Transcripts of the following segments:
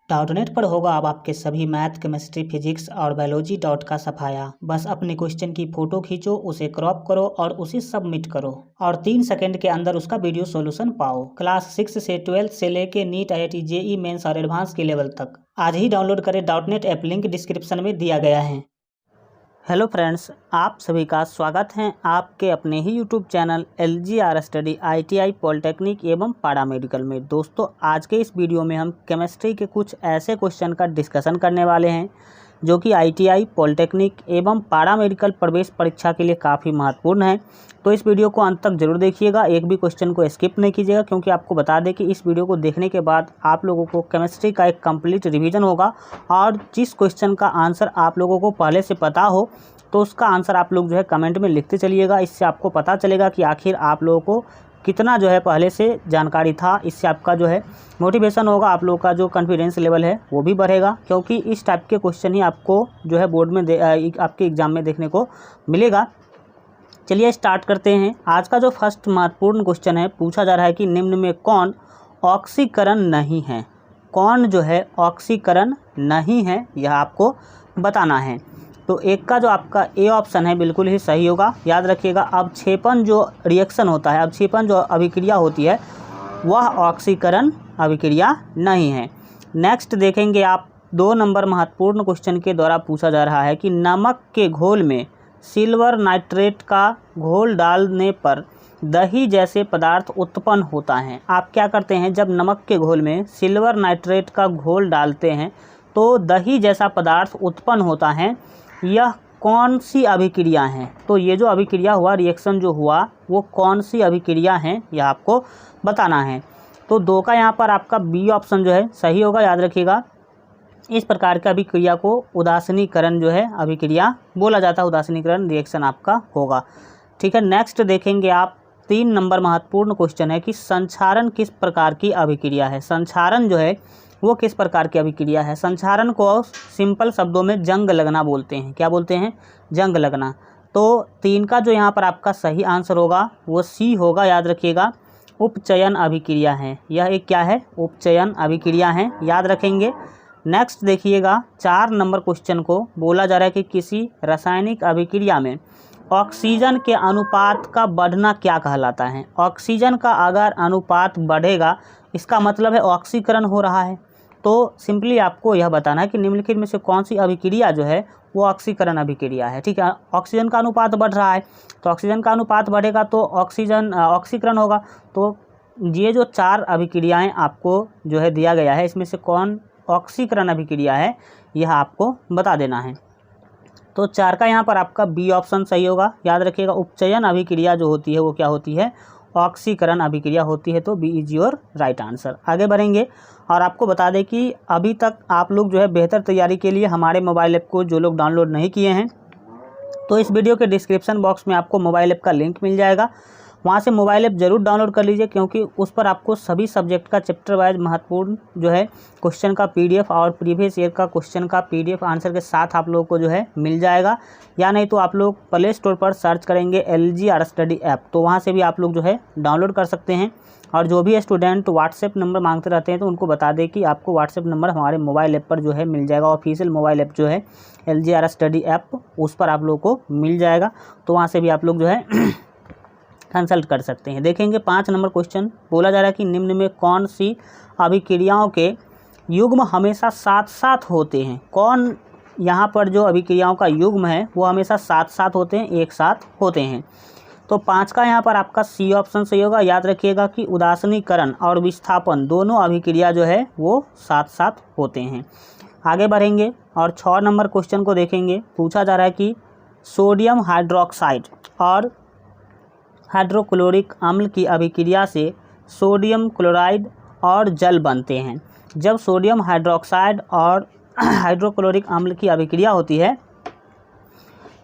Doubtnut पर होगा अब आपके सभी मैथ, केमिस्ट्री, फिजिक्स और बायोलॉजी डाउट का सफाया। बस अपने क्वेश्चन की फोटो खींचो, उसे क्रॉप करो और उसे सबमिट करो और 3 सेकंड के अंदर उसका वीडियो सॉल्यूशन पाओ। क्लास 6 से 12 से लेके नीट, IIT, JEE मेंस और एडवांस के लेवल तक आज ही डाउनलोड करें डाउटनेट ऐप, लिंक डिस्क्रिप्शन में दिया गया है। हेलो फ्रेंड्स, आप सभी का स्वागत है आपके अपने ही YouTube channel LGR study ITI polytechnic एवं पैरामेडिकल में। दोस्तों, आज के इस वीडियो में हम केमिस्ट्री के कुछ ऐसे क्वेश्चन का डिस्कशन करने वाले हैं जो कि ITI पॉलिटेक्निक एवं पैरामेडिकल प्रवेश परीक्षा के लिए काफ़ी महत्वपूर्ण है। तो इस वीडियो को अंत तक जरूर देखिएगा, एक भी क्वेश्चन को स्किप नहीं कीजिएगा, क्योंकि आपको बता दें कि इस वीडियो को देखने के बाद आप लोगों को केमिस्ट्री का एक कंप्लीट रिवीजन होगा और जिस क्वेश्चन का आंसर आप लोगों को पहले से पता हो तो उसका आंसर आप लोग जो है कमेंट में लिखते चलिएगा। इससे आपको पता चलेगा कि आखिर आप लोगों को कितना जो है पहले से जानकारी था। इससे आपका जो है मोटिवेशन होगा, आप लोगों का जो कॉन्फिडेंस लेवल है वो भी बढ़ेगा, क्योंकि इस टाइप के क्वेश्चन ही आपको जो है बोर्ड में आपके एग्ज़ाम में देखने को मिलेगा। चलिए स्टार्ट करते हैं। आज का जो फर्स्ट महत्वपूर्ण क्वेश्चन है, पूछा जा रहा है कि निम्न में कौन ऑक्सीकरण नहीं है। कौन जो है ऑक्सीकरण नहीं है, यह आपको बताना है। तो एक का जो आपका ए ऑप्शन है बिल्कुल ही सही होगा। याद रखिएगा, अवक्षेपण जो रिएक्शन होता है, अवक्षेपण जो अभिक्रिया होती है, वह ऑक्सीकरण अभिक्रिया नहीं है। नेक्स्ट देखेंगे आप, 2 नंबर महत्वपूर्ण क्वेश्चन के द्वारा पूछा जा रहा है कि नमक के घोल में सिल्वर नाइट्रेट का घोल डालने पर दही जैसे पदार्थ उत्पन्न होता है। आप क्या करते हैं, जब नमक के घोल में सिल्वर नाइट्रेट का घोल डालते हैं तो दही जैसा पदार्थ उत्पन्न होता है। यह कौन सी अभिक्रिया है? तो ये जो अभिक्रिया हुआ, रिएक्शन जो हुआ, वो कौन सी अभिक्रिया है, यह आपको बताना है। तो 2 का यहाँ पर आपका बी ऑप्शन जो है सही होगा। याद रखिएगा, इस प्रकार की अभिक्रिया को उदासीनीकरण जो है अभिक्रिया बोला जाता है। उदासीनीकरण रिएक्शन आपका होगा। ठीक है, नेक्स्ट देखेंगे आप, 3 नंबर महत्वपूर्ण क्वेश्चन है कि संक्षारण किस प्रकार की अभिक्रिया है। संक्षारण जो है वो किस प्रकार की अभिक्रिया है। संक्षारण को सिंपल शब्दों में जंग लगना बोलते हैं। क्या बोलते हैं? जंग लगना। तो 3 का जो यहाँ पर आपका सही आंसर होगा वो सी होगा। याद रखिएगा, उपचयन अभिक्रिया है। यह एक क्या है? उपचयन अभिक्रिया है, याद रखेंगे। नेक्स्ट देखिएगा, 4 नंबर क्वेश्चन को बोला जा रहा है कि किसी रासायनिक अभिक्रिया में ऑक्सीजन के अनुपात का बढ़ना क्या कहलाता है। ऑक्सीजन का अगर अनुपात बढ़ेगा, इसका मतलब है ऑक्सीकरण हो रहा है। तो सिंपली आपको यह बताना है कि निम्नलिखित में से कौन सी अभिक्रिया जो है वो ऑक्सीकरण अभिक्रिया है। ठीक है, ऑक्सीजन का अनुपात बढ़ रहा है, तो ऑक्सीजन का अनुपात बढ़ेगा तो ऑक्सीकरण होगा। तो ये जो 4 अभिक्रियाएं आपको जो है दिया गया है, इसमें से कौन ऑक्सीकरण अभिक्रिया है, यह आपको बता देना है। तो 4 का यहाँ पर आपका बी ऑप्शन सही होगा। याद रखिएगा, उपचयन अभिक्रिया जो होती है वो क्या होती है? ऑक्सीकरण अभिक्रिया होती है। तो B is your right answer. आगे बढ़ेंगे और आपको बता दें कि अभी तक आप लोग जो है बेहतर तैयारी के लिए हमारे मोबाइल ऐप को जो लोग डाउनलोड नहीं किए हैं, तो इस वीडियो के डिस्क्रिप्शन बॉक्स में आपको मोबाइल ऐप का लिंक मिल जाएगा। वहाँ से मोबाइल ऐप ज़रूर डाउनलोड कर लीजिए, क्योंकि उस पर आपको सभी सब्जेक्ट का चैप्टर वाइज महत्वपूर्ण जो है क्वेश्चन का PDF और प्रीवियस ईयर का क्वेश्चन का PDF आंसर के साथ आप लोगों को जो है मिल जाएगा। या नहीं तो आप लोग प्ले स्टोर पर सर्च करेंगे LGR स्टडी ऐप, तो वहाँ से भी आप लोग जो है डाउनलोड कर सकते हैं। और जो भी स्टूडेंट व्हाट्सएप नंबर मांगते रहते हैं तो उनको बता दें कि आपको व्हाट्सएप नंबर हमारे मोबाइल ऐप पर जो है मिल जाएगा। ऑफिशियल मोबाइल ऐप जो है LGR स्टडी ऐप, उस पर आप लोगों को मिल जाएगा। तो वहाँ से भी आप लोग जो है कंसल्ट कर सकते हैं। देखेंगे 5 नंबर क्वेश्चन, बोला जा रहा है कि निम्न में कौन सी अभिक्रियाओं के युग्म हमेशा साथ साथ होते हैं। कौन यहाँ पर जो अभिक्रियाओं का युग्म है वो हमेशा साथ साथ होते हैं, एक साथ होते हैं। तो 5 का यहाँ पर आपका सी ऑप्शन सही होगा। याद रखिएगा कि उदासीनीकरण और विस्थापन दोनों अभिक्रिया जो है वो साथ साथ होते हैं। आगे बढ़ेंगे और 6 नंबर क्वेश्चन को देखेंगे। पूछा जा रहा है कि सोडियम हाइड्रोक्साइड और हाइड्रोक्लोरिक अम्ल की अभिक्रिया से सोडियम क्लोराइड और जल बनते हैं। जब सोडियम हाइड्रोक्साइड और हाइड्रोक्लोरिक अम्ल की अभिक्रिया होती है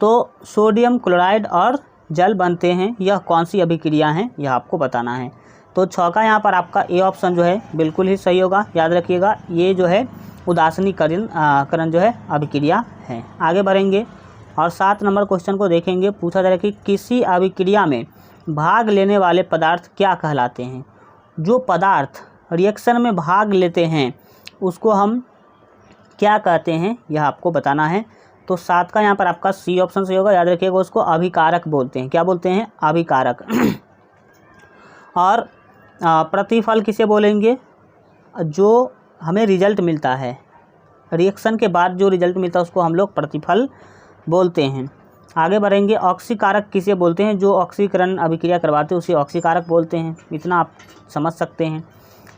तो सोडियम क्लोराइड और जल बनते हैं। यह कौन सी अभिक्रिया है, यह आपको बताना है। तो 6 का यहाँ पर आपका ए ऑप्शन जो है बिल्कुल ही सही होगा। याद रखिएगा, ये जो है उदासीनीकरण जो है अभिक्रिया है। आगे बढ़ेंगे और 7 नंबर क्वेश्चन को देखेंगे। पूछा जा रहा है कि किसी अभिक्रिया में भाग लेने वाले पदार्थ क्या कहलाते हैं। जो पदार्थ रिएक्शन में भाग लेते हैं उसको हम क्या कहते हैं यह आपको बताना है। तो 7 का यहाँ पर आपका सी ऑप्शन सही होगा, याद रखिएगा। उसको अभिकारक बोलते हैं। क्या बोलते हैं? अभिकारक। और प्रतिफल किसे बोलेंगे? जो हमें रिजल्ट मिलता है, रिएक्शन के बाद जो रिजल्ट मिलता है उसको हम लोग प्रतिफल बोलते हैं। आगे बढ़ेंगे। ऑक्सीकारक किसे बोलते हैं? जो ऑक्सीकरण अभिक्रिया करवाते हैं उसे ऑक्सीकारक बोलते हैं। इतना आप समझ सकते हैं।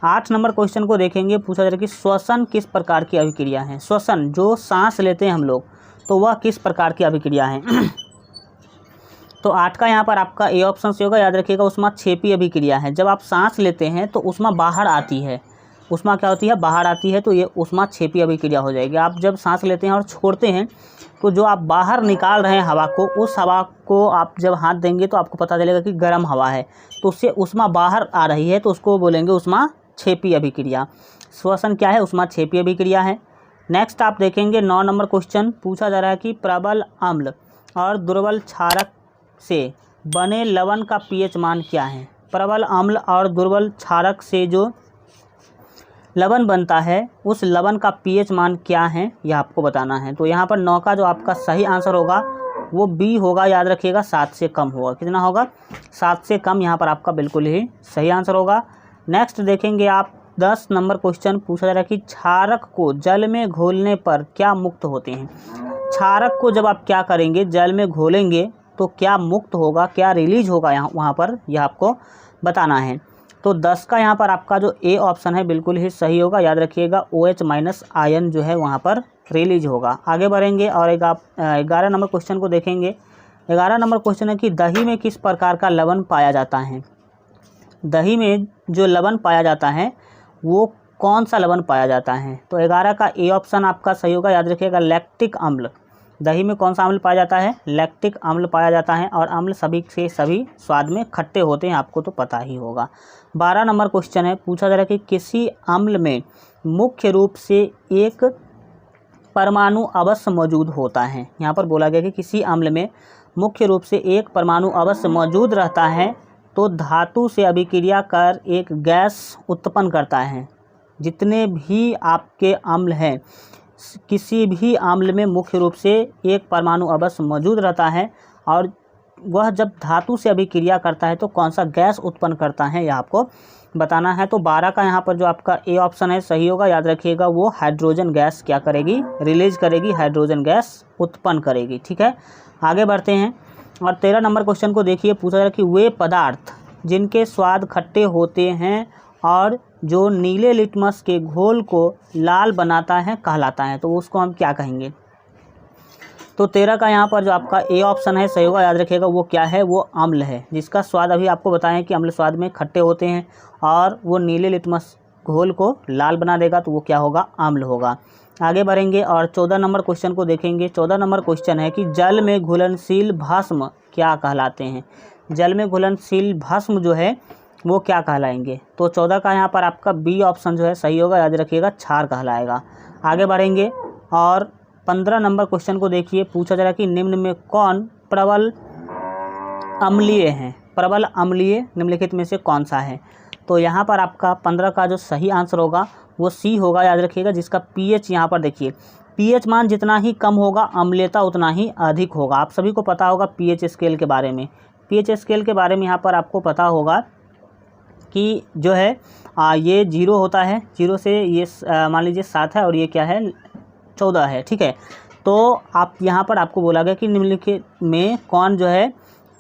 8 नंबर क्वेश्चन को देखेंगे। पूछा जा रहा है कि श्वसन किस प्रकार की अभिक्रिया है? श्वसन जो सांस लेते हैं हम लोग, तो वह किस प्रकार की अभिक्रिया है? तो 8 का यहाँ पर आपका ए ऑप्शन से होगा, याद रखिएगा। ऊष्माक्षेपी अभिक्रिया है। जब आप सांस लेते हैं तो ऊष्मा बाहर आती है। ऊष्मा क्या होती है? बाहर आती है। तो ये ऊष्माक्षेपी अभिक्रिया हो जाएगी। आप जब सांस लेते हैं और छोड़ते हैं तो जो आप बाहर निकाल रहे हैं हवा को, उस हवा को आप जब हाथ देंगे तो आपको पता चलेगा कि गर्म हवा है, तो उससे ऊष्मा बाहर आ रही है, तो उसको बोलेंगे ऊष्माक्षेपी अभिक्रिया। श्वसन क्या है? ऊष्माक्षेपी अभिक्रिया है। नेक्स्ट आप देखेंगे 9 नंबर क्वेश्चन। पूछा जा रहा है कि प्रबल अम्ल और दुर्बल क्षारक से बने लवण का पीएच मान क्या है? प्रबल अम्ल और दुर्बल क्षारक से जो लवण बनता है उस लवण का पीएच मान क्या है, यह आपको बताना है। तो यहाँ पर 9 का जो आपका सही आंसर होगा वो बी होगा, याद रखिएगा। 7 से कम होगा। कितना होगा? 7 से कम यहाँ पर आपका बिल्कुल ही सही आंसर होगा। नेक्स्ट देखेंगे आप 10 नंबर क्वेश्चन। पूछा जा रहा है कि क्षारक को जल में घोलने पर क्या मुक्त होते हैं? क्षारक को जब आप क्या करेंगे? जल में घोलेंगे तो क्या मुक्त होगा, क्या रिलीज होगा यहाँ वहाँ पर, यह आपको बताना है। तो 10 का यहाँ पर आपका जो ए ऑप्शन है बिल्कुल ही सही होगा, याद रखिएगा। OH- आयन जो है वहाँ पर रिलीज होगा। आगे बढ़ेंगे और 11 नंबर क्वेश्चन को देखेंगे। 11 नंबर क्वेश्चन है कि दही में किस प्रकार का लवण पाया जाता है? दही में जो लवण पाया जाता है वो कौन सा लवण पाया जाता है? तो 11 का ए ऑप्शन आपका सही होगा, याद रखिएगा। लैक्टिक अम्ल। दही में कौन सा अम्ल पाया जाता है? लैक्टिक अम्ल पाया जाता है। और अम्ल सभी से सभी स्वाद में खट्टे होते हैं, आपको तो पता ही होगा। 12 नंबर क्वेश्चन है। पूछा जा रहा है कि किसी अम्ल में मुख्य रूप से एक परमाणु अवश्य मौजूद होता है। यहाँ पर बोला गया कि किसी अम्ल में मुख्य रूप से एक परमाणु अवश्य मौजूद रहता है तो धातु से अभिक्रिया कर एक गैस उत्पन्न करता है। जितने भी आपके अम्ल हैं, किसी भी अम्ल में मुख्य रूप से एक परमाणु अवश्य मौजूद रहता है और वह जब धातु से अभिक्रिया करता है तो कौन सा गैस उत्पन्न करता है, यह आपको बताना है। तो 12 का यहाँ पर जो आपका ए ऑप्शन है सही होगा, याद रखिएगा। वो हाइड्रोजन गैस क्या करेगी? रिलीज करेगी, हाइड्रोजन गैस उत्पन्न करेगी। ठीक है, आगे बढ़ते हैं और 13 नंबर क्वेश्चन को देखिए। पूछा जा रहा है कि वे पदार्थ जिनके स्वाद खट्टे होते हैं और जो नीले लिटमस के घोल को लाल बनाता है कहलाता है, तो उसको हम क्या कहेंगे? तो 13 का यहाँ पर जो आपका ए ऑप्शन है सही होगा, याद रखिएगा। वो क्या है? वो अम्ल है, जिसका स्वाद अभी आपको बताएं कि अम्ल स्वाद में खट्टे होते हैं और वो नीले लिटमस घोल को लाल बना देगा, तो वो क्या होगा? अम्ल होगा। आगे बढ़ेंगे और 14 नंबर क्वेश्चन को देखेंगे। 14 नंबर क्वेश्चन है कि जल में घुलनशील भस्म क्या कहलाते हैं? जल में घुलनशील भस्म जो है वो क्या कहलाएंगे? तो 14 का यहाँ पर आपका बी ऑप्शन जो है सही होगा, याद रखिएगा। क्षार कहलाएगा। आगे बढ़ेंगे और 15 नंबर क्वेश्चन को देखिए। पूछा जा रहा है कि निम्न में कौन प्रबल अम्लीय है? प्रबल अम्लीय निम्नलिखित में से कौन सा है? तो यहाँ पर आपका 15 का जो सही आंसर होगा वो सी होगा, याद रखिएगा। जिसका पीएच यहाँ पर देखिए, पीएच मान जितना ही कम होगा अम्लीयता उतना ही अधिक होगा। आप सभी को पता होगा पीएच स्केल के बारे में। पीएच स्केल के बारे में यहाँ पर आपको पता होगा कि जो है ये 0 होता है, 0 से ये मान लीजिए 7 है और ये क्या है? 14 है। ठीक है, तो आप यहाँ पर आपको बोला गया कि निम्नलिखित में कौन जो है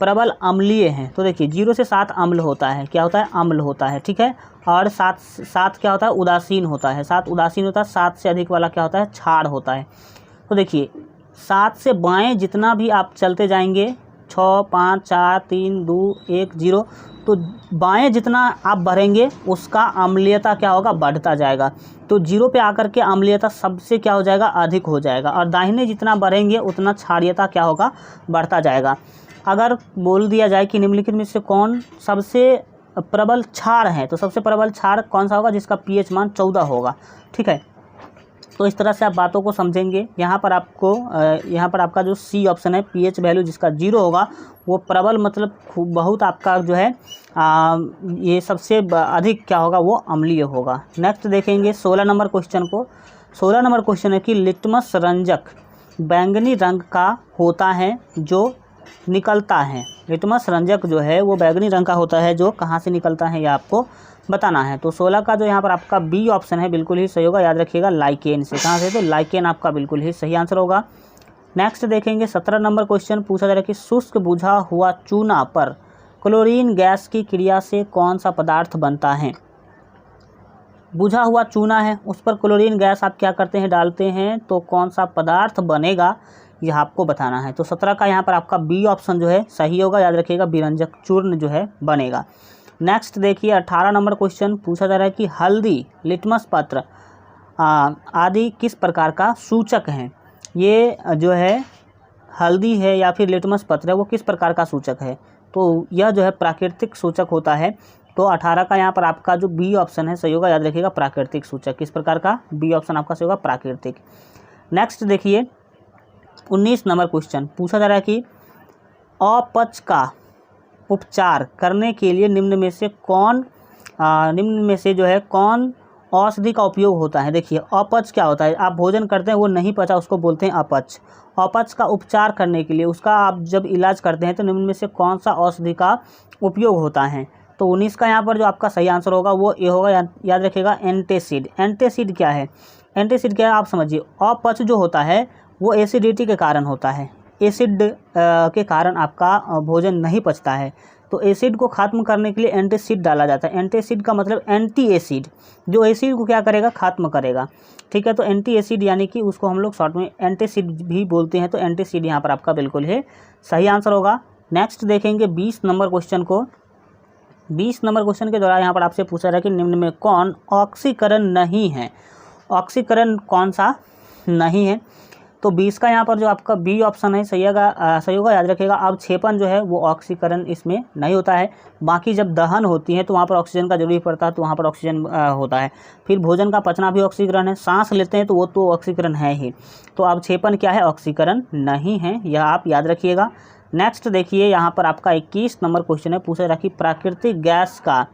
प्रबल अम्लीय है? तो देखिए 0 से 7 अम्ल होता है। क्या होता है? अम्ल होता है। ठीक है, और 7 क्या होता है? उदासीन होता है। 7 उदासीन होता है। 7 से अधिक वाला क्या होता है? क्षार होता है। तो देखिए 7 से बाएं जितना भी आप चलते जाएंगे, 6 5 4 3 2 1 0, तो बाएं जितना आप बढ़ेंगे उसका अम्लीयता क्या होगा? बढ़ता जाएगा। तो 0 पे आकर के अम्लीयता सबसे क्या हो जाएगा? अधिक हो जाएगा। और दाहिने जितना बढ़ेंगे उतना क्षारीयता क्या होगा? बढ़ता जाएगा। अगर बोल दिया जाए कि निम्नलिखित में से कौन सबसे प्रबल क्षार है, तो सबसे प्रबल क्षार कौन सा होगा? जिसका पीएच मान 14 होगा। ठीक है, तो इस तरह से आप बातों को समझेंगे। यहाँ पर आपका जो सी ऑप्शन है, पीएच वैल्यू जिसका 0 होगा वो प्रबल मतलब बहुत आपका जो है ये सबसे अधिक क्या होगा? वो अम्लीय होगा। नेक्स्ट देखेंगे 16 नंबर क्वेश्चन को। 16 नंबर क्वेश्चन है कि लिटमस रंजक बैंगनी रंग का होता है जो निकलता है। लिटमस रंजक जो है वो बैंगनी रंग का होता है जो कहाँ से निकलता है, ये आपको बताना है। तो 16 का जो यहाँ पर आपका बी ऑप्शन है बिल्कुल ही सही होगा, याद रखिएगा लाइकेन से। कहाँ से? तो लाइकेन आपका बिल्कुल ही सही आंसर होगा। नेक्स्ट देखेंगे 17 नंबर क्वेश्चन पूछा जा रहा है कि शुष्क बुझा हुआ चूना पर क्लोरीन गैस की क्रिया से कौन सा पदार्थ बनता है। बुझा हुआ चूना है, उस पर क्लोरीन गैस आप क्या करते हैं, डालते हैं, तो कौन सा पदार्थ बनेगा यह आपको बताना है। तो 17 का यहाँ पर आपका बी ऑप्शन जो है सही होगा, याद रखिएगा विरंजक चूर्ण जो है बनेगा। नेक्स्ट देखिए 18 नंबर क्वेश्चन पूछा जा रहा है कि हल्दी, लिटमस पत्र आदि किस प्रकार का सूचक हैं। ये जो है हल्दी है या फिर लिटमस पत्र है वो किस प्रकार का सूचक है, तो यह जो है प्राकृतिक सूचक होता है। तो 18 का यहाँ पर आपका जो बी ऑप्शन है सही होगा, याद रखिएगा प्राकृतिक सूचक। किस प्रकार का? बी ऑप्शन आपका सही होगा प्राकृतिक। नेक्स्ट देखिए 19 नंबर क्वेश्चन पूछा जा रहा है कि अपच का उपचार करने के लिए निम्न में से जो है कौन औषधि का उपयोग होता है। देखिए अपच क्या होता है, आप भोजन करते हैं वो नहीं पचा, उसको बोलते हैं अपच। अपच का उपचार करने के लिए उसका आप जब इलाज करते हैं तो निम्न में से कौन सा औषधि का उपयोग होता है। तो 19 का यहाँ पर जो आपका सही आंसर होगा वो ये होगा, याद रखिएगा एंटासिड। एंटासिड क्या है? एंटासिड क्या है आप समझिए। अपच जो होता है वो एसिडिटी के कारण होता है, एसिड के कारण आपका भोजन नहीं पचता है। तो एसिड को ख़त्म करने के लिए एंटासिड डाला जाता है। एंटासिड का मतलब एंटी एसिड, जो एसिड को क्या करेगा, ख़त्म करेगा। ठीक है, तो एंटी एसिड यानी कि उसको हम लोग शॉर्ट में एंटासिड भी बोलते हैं। तो एंटासिड यहाँ पर आपका बिल्कुल है सही आंसर होगा। नेक्स्ट देखेंगे 20 नंबर क्वेश्चन को। 20 नंबर क्वेश्चन के द्वारा यहाँ पर आपसे पूछा रहा है कि निम्न में कौन ऑक्सीकरण नहीं है। ऑक्सीकरण कौन सा नहीं है, तो 20 का यहाँ पर जो आपका बी ऑप्शन है सही होगा, याद रखिएगा। अब छेपन जो है वो ऑक्सीकरण इसमें नहीं होता है। बाकी जब दहन होती है तो वहाँ पर ऑक्सीजन का जरूरी पड़ता है, तो वहाँ पर ऑक्सीजन होता है। फिर भोजन का पचना भी ऑक्सीकरण है, सांस लेते हैं तो वो तो ऑक्सीकरण है ही। तो अब छेपन क्या है, ऑक्सीकरण नहीं है, यह आप याद रखिएगा। नेक्स्ट देखिए यहाँ पर आपका 21 नंबर क्वेश्चन है पूछा रहा कि प्राकृतिक गैस का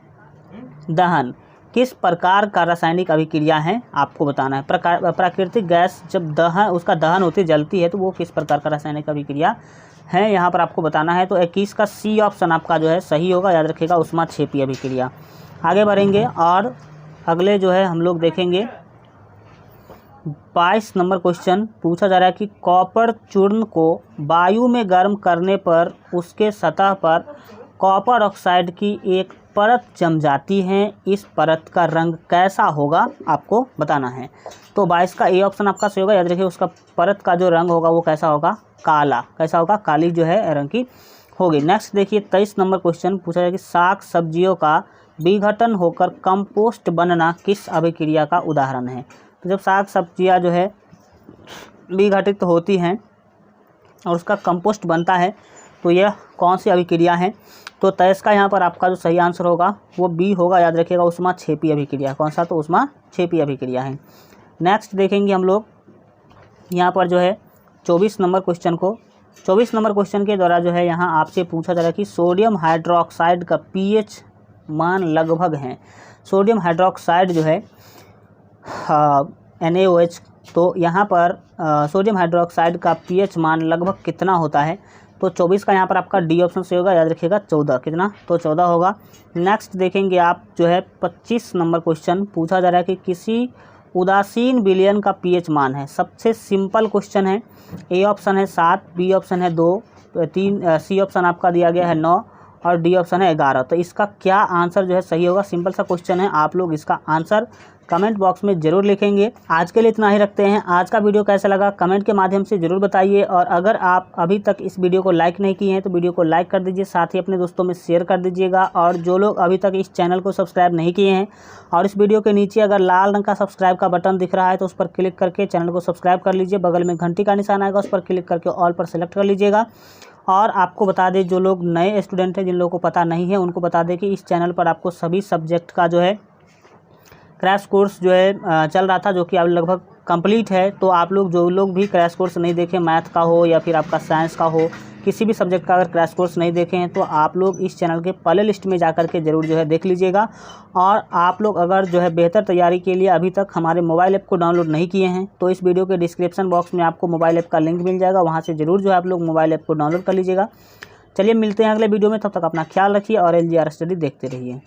दहन किस प्रकार का रासायनिक अभिक्रिया है, आपको बताना है। प्राकृतिक गैस जब उसका दहन होती जलती है तो वो किस प्रकार का रासायनिक अभिक्रिया है, यहाँ पर आपको बताना है। तो 21 का सी ऑप्शन आपका जो है सही होगा, याद रखिएगा ऊष्माक्षेपी अभिक्रिया। आगे बढ़ेंगे और अगले जो है हम लोग देखेंगे 22 नंबर क्वेश्चन पूछा जा रहा है कि कॉपर चूर्ण को वायु में गर्म करने पर उसके सतह पर कॉपर ऑक्साइड की एक परत जम जाती है। इस परत का रंग कैसा होगा, आपको बताना है। तो 22 का ए ऑप्शन आपका सही होगा, याद रखिए उसका परत का जो रंग होगा वो कैसा होगा, काला। कैसा होगा, काली जो है रंग की होगी। नेक्स्ट देखिए 23 नंबर क्वेश्चन पूछा जाए कि साग सब्जियों का विघटन होकर कंपोस्ट बनना किस अभिक्रिया का उदाहरण है। तो जब साग सब्जियां जो है विघटित होती हैं और उसका कंपोस्ट बनता है तो यह कौन सी अभिक्रिया है। तो 23 का यहाँ पर आपका जो सही आंसर होगा वो बी होगा, याद रखिएगा ऊष्माक्षेपी अभिक्रिया। कौन सा, तो ऊष्माक्षेपी अभिक्रिया है। नेक्स्ट देखेंगे हम लोग यहाँ पर जो है 24 नंबर क्वेश्चन को। 24 नंबर क्वेश्चन के द्वारा जो है यहाँ आपसे पूछा जा रहा है कि सोडियम हाइड्रोक्साइड का पीएच मान लगभग है। सोडियम हाइड्रोक्साइड जो है NaOH, तो यहाँ पर सोडियम हाइड्रोक्साइड का पीएच मान लगभग कितना होता है। तो 24 का यहाँ पर आपका डी ऑप्शन से होगा, याद रखिएगा 14। कितना, तो 14 होगा। नेक्स्ट देखेंगे आप जो है 25 नंबर क्वेश्चन पूछा जा रहा है कि किसी उदासीन विलयन का पीएच मान है। सबसे सिंपल क्वेश्चन है। ए ऑप्शन है 7, बी ऑप्शन है 2, 3, सी ऑप्शन आपका दिया गया है 9 और डी ऑप्शन है 11। तो इसका क्या आंसर जो है सही होगा। सिंपल सा क्वेश्चन है, आप लोग इसका आंसर कमेंट बॉक्स में ज़रूर लिखेंगे। आज के लिए इतना ही रखते हैं। आज का वीडियो कैसा लगा कमेंट के माध्यम से ज़रूर बताइए, और अगर आप अभी तक इस वीडियो को लाइक नहीं किए हैं तो वीडियो को लाइक कर दीजिए, साथ ही अपने दोस्तों में शेयर कर दीजिएगा। और जो लोग अभी तक इस चैनल को सब्सक्राइब नहीं किए हैं और इस वीडियो के नीचे अगर लाल रंग का सब्सक्राइब का बटन दिख रहा है तो उस पर क्लिक करके चैनल को सब्सक्राइब कर लीजिए। बगल में घंटी का निशान आएगा, उस पर क्लिक करके ऑल पर सेलेक्ट कर लीजिएगा। और आपको बता दें, जो लोग नए स्टूडेंट हैं जिन लोगों को पता नहीं है उनको बता दें कि इस चैनल पर आपको सभी सब्जेक्ट का जो है क्रैश कोर्स जो है चल रहा था, जो कि अब लगभग कंप्लीट है। तो आप लोग जो लोग भी क्रैश कोर्स नहीं देखें, मैथ का हो या फिर आपका साइंस का हो, किसी भी सब्जेक्ट का अगर क्रैश कोर्स नहीं देखे हैं तो आप लोग इस चैनल के प्ले लिस्ट में जा कर के ज़रूर जो है देख लीजिएगा। और आप लोग अगर जो है बेहतर तैयारी के लिए अभी तक हमारे मोबाइल ऐप को डाउनलोड नहीं किए हैं तो इस वीडियो के डिस्क्रिप्शन बॉक्स में आपको मोबाइल ऐप का लिंक मिल जाएगा, वहाँ से ज़रूर जो है आप लोग मोबाइल ऐप को डाउनलोड कर लीजिएगा। चलिए मिलते हैं अगले वीडियो में, तब तक अपना ख्याल रखिए और LGR स्टडी देखते रहिए।